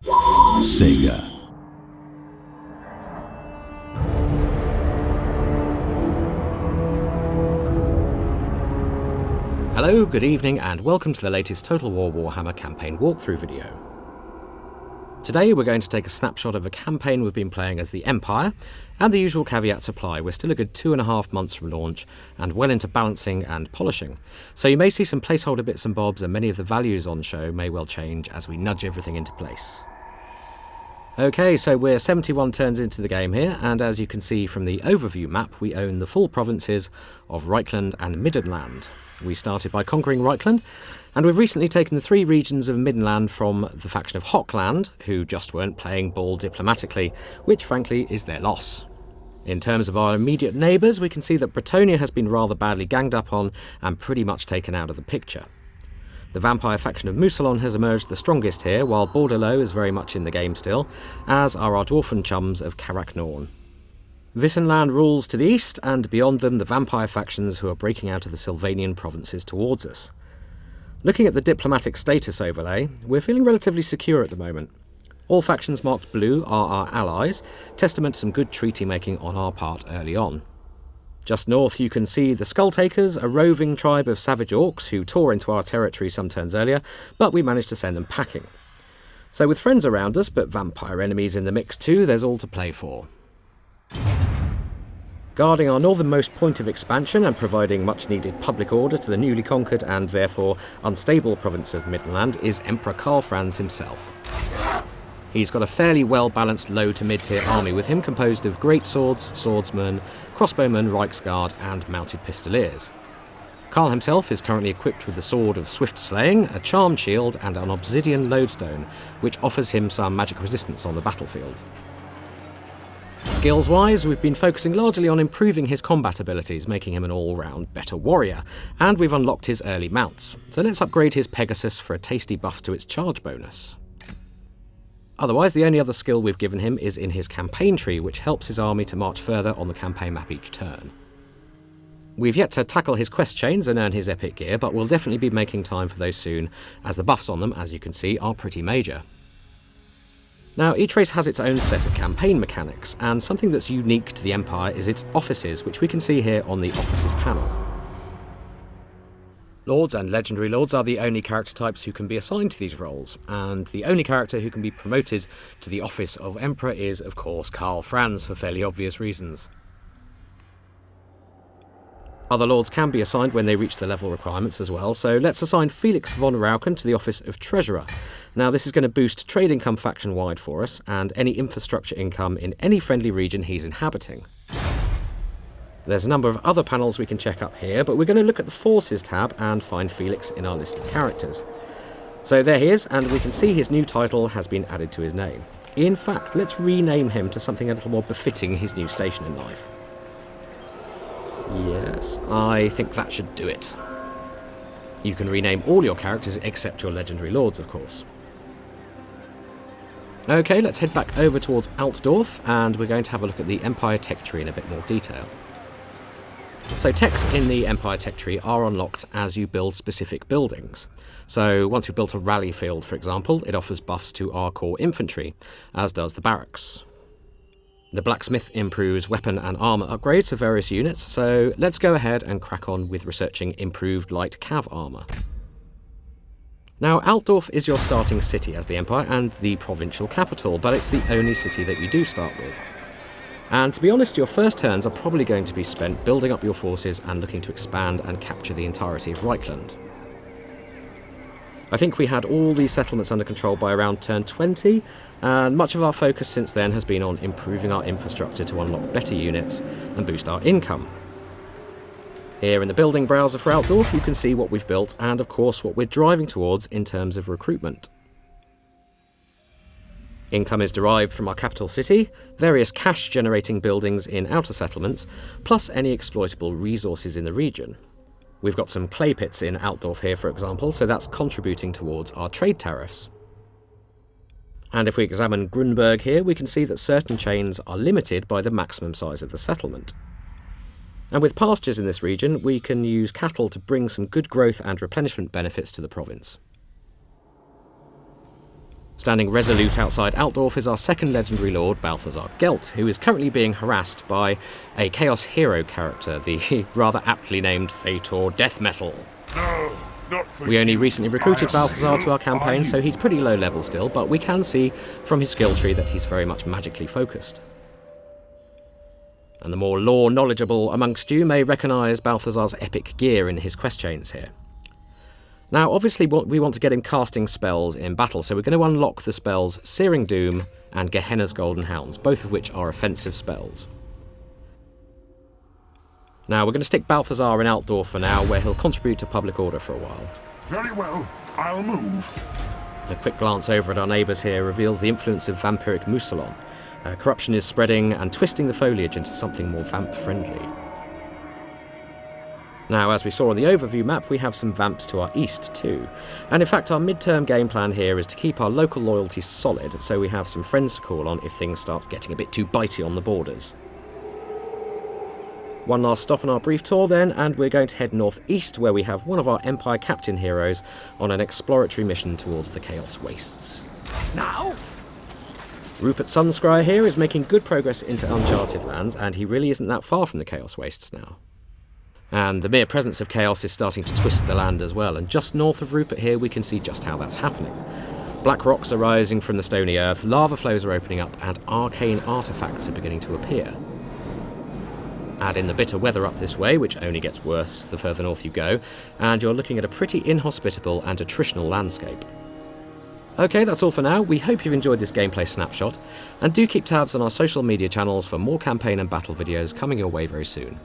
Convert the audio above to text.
Sega. Hello, good evening, and welcome to the latest Total War Warhammer campaign walkthrough video. Today we're going to take a snapshot of a campaign we've been playing as the Empire, and the usual caveats apply. We're still a good 2.5 months from launch, and well into balancing and polishing. So you may see some placeholder bits and bobs, and many of the values on show may well change as we nudge everything into place. Okay, so we're 71 turns into the game here, and as you can see from the overview map, we own the full provinces of Reichland and Middenland. We started by conquering Reichland, and we've recently taken the 3 regions of Middenland from the faction of Hochland, who just weren't playing ball diplomatically, which frankly is their loss. In terms of our immediate neighbours, we can see that Bretonia has been rather badly ganged up on and pretty much taken out of the picture. The vampire faction of Mousillon has emerged the strongest here, while Bordelot is very much in the game still, as are our dwarfen chums of Carrack-Norn. Wissenland rules to the east, and beyond them the vampire factions who are breaking out of the Sylvanian provinces towards us. Looking at the diplomatic status overlay, we're feeling relatively secure at the moment. All factions marked blue are our allies, testament to some good treaty making on our part early on. Just north you can see the Skulltakers, a roving tribe of savage orcs who tore into our territory some turns earlier, but we managed to send them packing. So with friends around us, but vampire enemies in the mix too, there's all to play for. Guarding our northernmost point of expansion and providing much-needed public order to the newly conquered and therefore unstable province of Middenland is Emperor Karl Franz himself. He's got a fairly well-balanced low to mid-tier army with him, composed of great swords, swordsmen, crossbowmen, Reichsguard and mounted pistoliers. Karl himself is currently equipped with the Sword of Swift Slaying, a charmed shield and an obsidian lodestone, which offers him some magic resistance on the battlefield. Skills-wise, we've been focusing largely on improving his combat abilities, making him an all-round better warrior, and we've unlocked his early mounts. So let's upgrade his Pegasus for a tasty buff to its charge bonus. Otherwise, the only other skill we've given him is in his campaign tree, which helps his army to march further on the campaign map each turn. We've yet to tackle his quest chains and earn his epic gear, but we'll definitely be making time for those soon, as the buffs on them, as you can see, are pretty major. Now, each race has its own set of campaign mechanics, and something that's unique to the Empire is its offices, which we can see here on the officers panel. Lords and Legendary Lords are the only character types who can be assigned to these roles, and the only character who can be promoted to the office of Emperor is, of course, Karl Franz, for fairly obvious reasons. Other lords can be assigned when they reach the level requirements as well, so let's assign Felix von Rauken to the office of Treasurer. Now this is going to boost trade income faction-wide for us, and any infrastructure income in any friendly region he's inhabiting. There's a number of other panels we can check up here, but we're going to look at the Forces tab and find Felix in our list of characters. So there he is, and we can see his new title has been added to his name. In fact, let's rename him to something a little more befitting his new station in life. Yes, I think that should do it. You can rename all your characters except your Legendary Lords, of course. Okay, let's head back over towards Altdorf, and we're going to have a look at the Empire Tech Tree in a bit more detail. So techs in the Empire Tech Tree are unlocked as you build specific buildings. So once you've built a rally field, for example, it offers buffs to our core infantry, as does the barracks. The blacksmith improves weapon and armour upgrades for various units, so let's go ahead and crack on with researching improved light cav armour. Now, Altdorf is your starting city as the Empire and the provincial capital, but it's the only city that you do start with. And to be honest, your first turns are probably going to be spent building up your forces and looking to expand and capture the entirety of Reichland. I think we had all these settlements under control by around turn 20, and much of our focus since then has been on improving our infrastructure to unlock better units and boost our income. Here in the building browser for Altdorf, you can see what we've built and of course what we're driving towards in terms of recruitment. Income is derived from our capital city, various cash-generating buildings in outer settlements, plus any exploitable resources in the region. We've got some clay pits in Altdorf here, for example, so that's contributing towards our trade tariffs. And if we examine Grunberg here, we can see that certain chains are limited by the maximum size of the settlement. And with pastures in this region, we can use cattle to bring some good growth and replenishment benefits to the province. Standing resolute outside Altdorf is our second legendary lord, Balthazar Gelt, who is currently being harassed by a Chaos Hero character, the rather aptly named Fator Death Metal. No, not for We only you. recently recruited I Balthazar to still our campaign, are so you. he's pretty low level still, but we can see from his skill tree that he's very much magically focused. And the more lore knowledgeable amongst you may recognise Balthazar's epic gear in his quest chains here. Now, obviously, we want to get him casting spells in battle, so we're going to unlock the spells Searing Doom and Gehenna's Golden Hounds, both of which are offensive spells. Now, we're going to stick Balthazar in Altdorf for now, where he'll contribute to public order for a while. Very well, I'll move. A quick glance over at our neighbours here reveals the influence of vampiric Moussalon. Corruption is spreading and twisting the foliage into something more vamp-friendly. Now, as we saw on the overview map, we have some vamps to our east too. And in fact, our mid-term game plan here is to keep our local loyalty solid, so we have some friends to call on if things start getting a bit too bitey on the borders. One last stop on our brief tour then, and we're going to head northeast, where we have one of our Empire Captain heroes on an exploratory mission towards the Chaos Wastes. Now? Rupert Sunscryer here is making good progress into uncharted lands, and he really isn't that far from the Chaos Wastes now. And the mere presence of chaos is starting to twist the land as well, and just north of Rupert here we can see just how that's happening. Black rocks are rising from the stony earth, lava flows are opening up, and arcane artefacts are beginning to appear. Add in the bitter weather up this way, which only gets worse the further north you go, and you're looking at a pretty inhospitable and attritional landscape. Okay, that's all for now. We hope you've enjoyed this gameplay snapshot, and do keep tabs on our social media channels for more campaign and battle videos coming your way very soon.